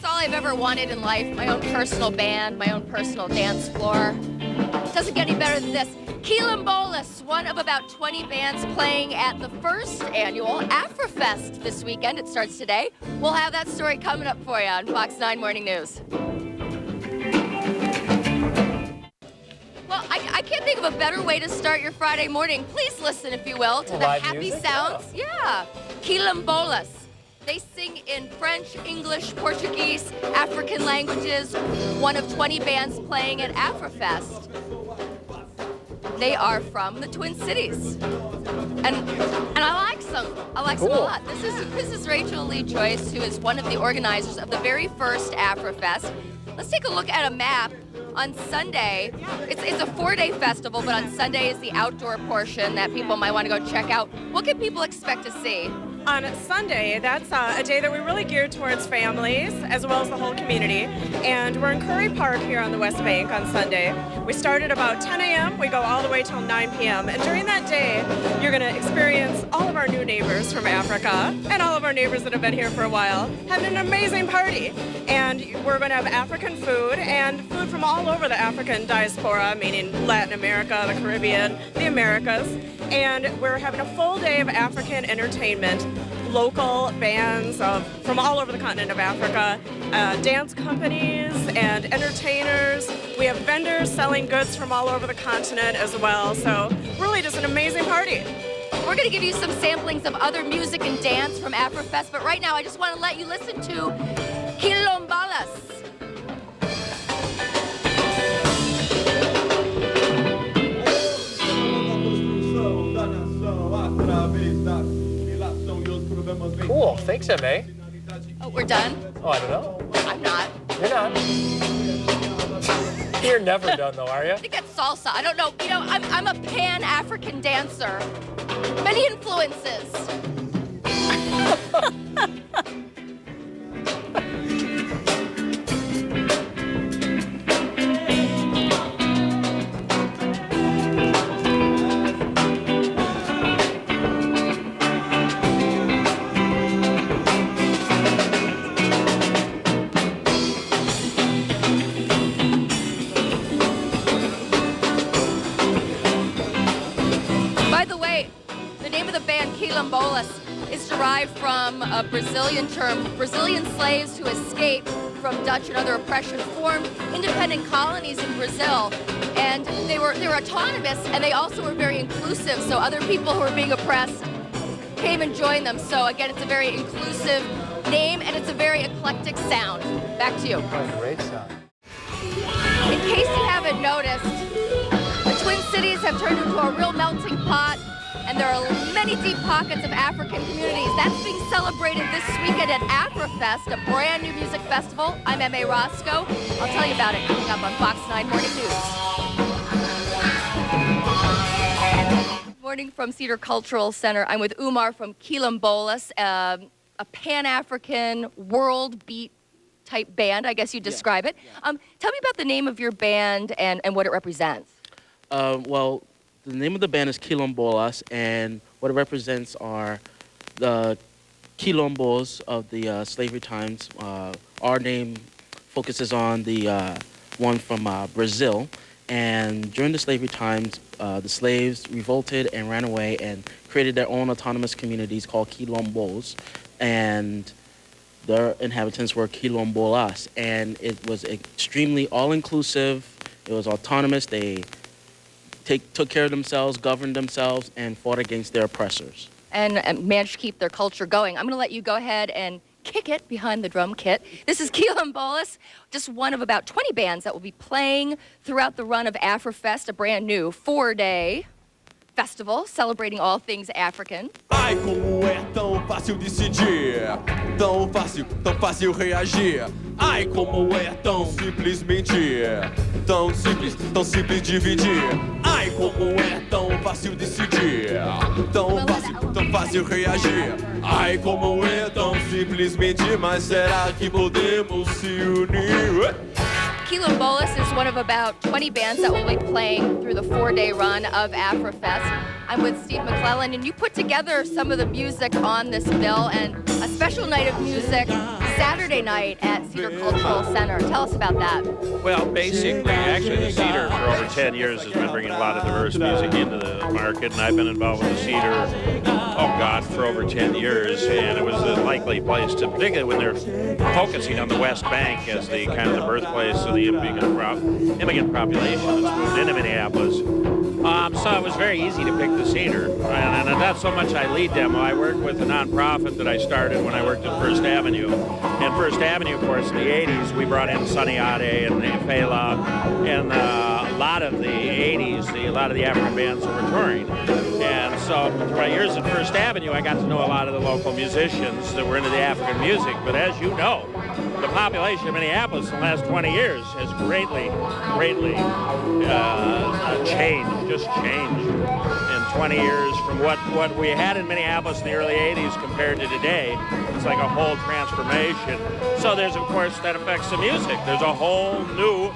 It's all I've ever wanted in life. My own personal band, my own personal dance floor. Doesn't get any better than this. Quilombolas, one of about 20 bands playing at the first annual AfroFest this weekend. It starts today. We'll have that story coming up for you on Fox 9 Morning News. Well, I can't think of a better way to start your Friday morning. Please listen, if you will, to the live happy music? sounds. Yeah. Quilombolas. They sing in French, English, Portuguese, African languages. One of 20 bands playing at AfroFest. They are from the Twin Cities. And I like some. I like some a lot. This is Rachel Lee Joyce, who is one of the organizers of the very first AfroFest. Let's take a look at a map. On Sunday, it's a 4-day festival, but on Sunday is the outdoor portion that people might want to go check out. What can people expect to see? On Sunday, that's a day that we really geared towards families as well as the whole community. And we're in Curry Park here on the West Bank on Sunday. We start at about 10 a.m. We go all the way till 9 p.m. And during that day, you're going to experience all of our new neighbors from Africa and all of our neighbors that have been here for a while having an amazing party. And we're going to have African food and food from all over the African diaspora, meaning Latin America, the Caribbean, the Americas. And we're having a full day of African entertainment, local bands from all over the continent of Africa, dance companies and entertainers. We have vendors selling goods from all over the continent as well. So really just an amazing party. We're going to give you some samplings of other music and dance from AfroFest, but right now I just want to let you listen to Quilombolas. Cool. Thanks, M.A. Oh, we're done? Oh, I don't know. I'm not. You're not. You're never done, though, are you? I think that's salsa. I don't know. You know, I'm a pan-African dancer. Many influences. By the way, the name of the band Quilombolas is derived from a Brazilian term. Brazilian slaves who escaped from Dutch and other oppression formed independent colonies in Brazil. And they were autonomous, and they also were very inclusive. So other people who were being oppressed came and joined them. So again, it's a very inclusive name, and it's a very eclectic sound. Back to you. Oh, great sound. In case you haven't noticed, the Twin Cities have turned into a real melting pot, and there are many deep pockets of African communities. That's being celebrated this weekend at AfroFest, a brand new music festival. I'm M.A. Roscoe. I'll tell you about it coming up on Fox 9 Morning News. Morning from Cedar Cultural Center. I'm with Umar from Quilombolas, a Pan-African world beat type band, I guess you'd describe it. Tell me about the name of your band and what it represents. Well, the name of the band is Quilombolas, and what it represents are the Quilombos of the slavery times. Our name focuses on the one from Brazil, and during the slavery times, the slaves revolted and ran away and created their own autonomous communities called Quilombos, and their inhabitants were Quilombolas, and it was extremely all-inclusive. It was autonomous. They took care of themselves, governed themselves, and fought against their oppressors. And managed to keep their culture going. I'm going to let you go ahead and kick it behind the drum kit. This is Quilombolas, just one of about 20 bands that will be playing throughout the run of AfroFest, a brand new 4-day festival celebrating all things African. Ai, como é tão fácil decidir, tão fácil reagir. Ai, como é tão simples mentir, tão simples dividir. Ai, como é tão fácil decidir, tão fácil reagir. Ai, como é tão simples mentir, mas será que podemos se unir? Quilombolas is one of about 20 bands that will be playing through the 4-day run of AfroFest. I'm with Steve McClellan, and you put together some of the music on this bill, and a special night of music Saturday night at Cedar Cultural Center. Tell us about that. Well, basically, actually, the Cedar for over 10 years has been bringing a lot of diverse music into the market, and I've been involved with the Cedar, for over 10 years, and it was a likely place to, particularly when they're focusing on the West Bank as the kind of the birthplace of the immigrant population that's moved into Minneapolis. So it was very easy to pick the Cedar, and not so much I lead demo. I work with a nonprofit that I started when I worked at First Avenue. And First Avenue, of course, in the 80s, we brought in Sonny Ade and Fela, and a lot of the 80s, a lot of the African bands that were touring. And so through my years at First Avenue, I got to know a lot of the local musicians that were into the African music. But as you know, the population of Minneapolis in the last 20 years has greatly changed in 20 years from what we had in Minneapolis in the early 80s compared to today. It's like a whole transformation. So there's, of course, that affects the music. There's a whole new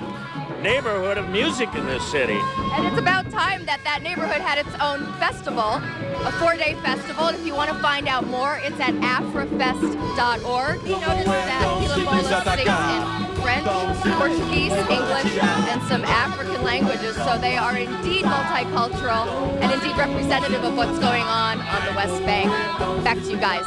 neighborhood of music in this city. And it's about time that neighborhood had its own festival, a 4-day festival. And if you want to find out more, it's at afrifest.org. You notice that Quilombolas sings in French, Portuguese, English, and some African languages. So they are indeed multicultural and indeed representative of what's going on the West Bank. Back to you guys.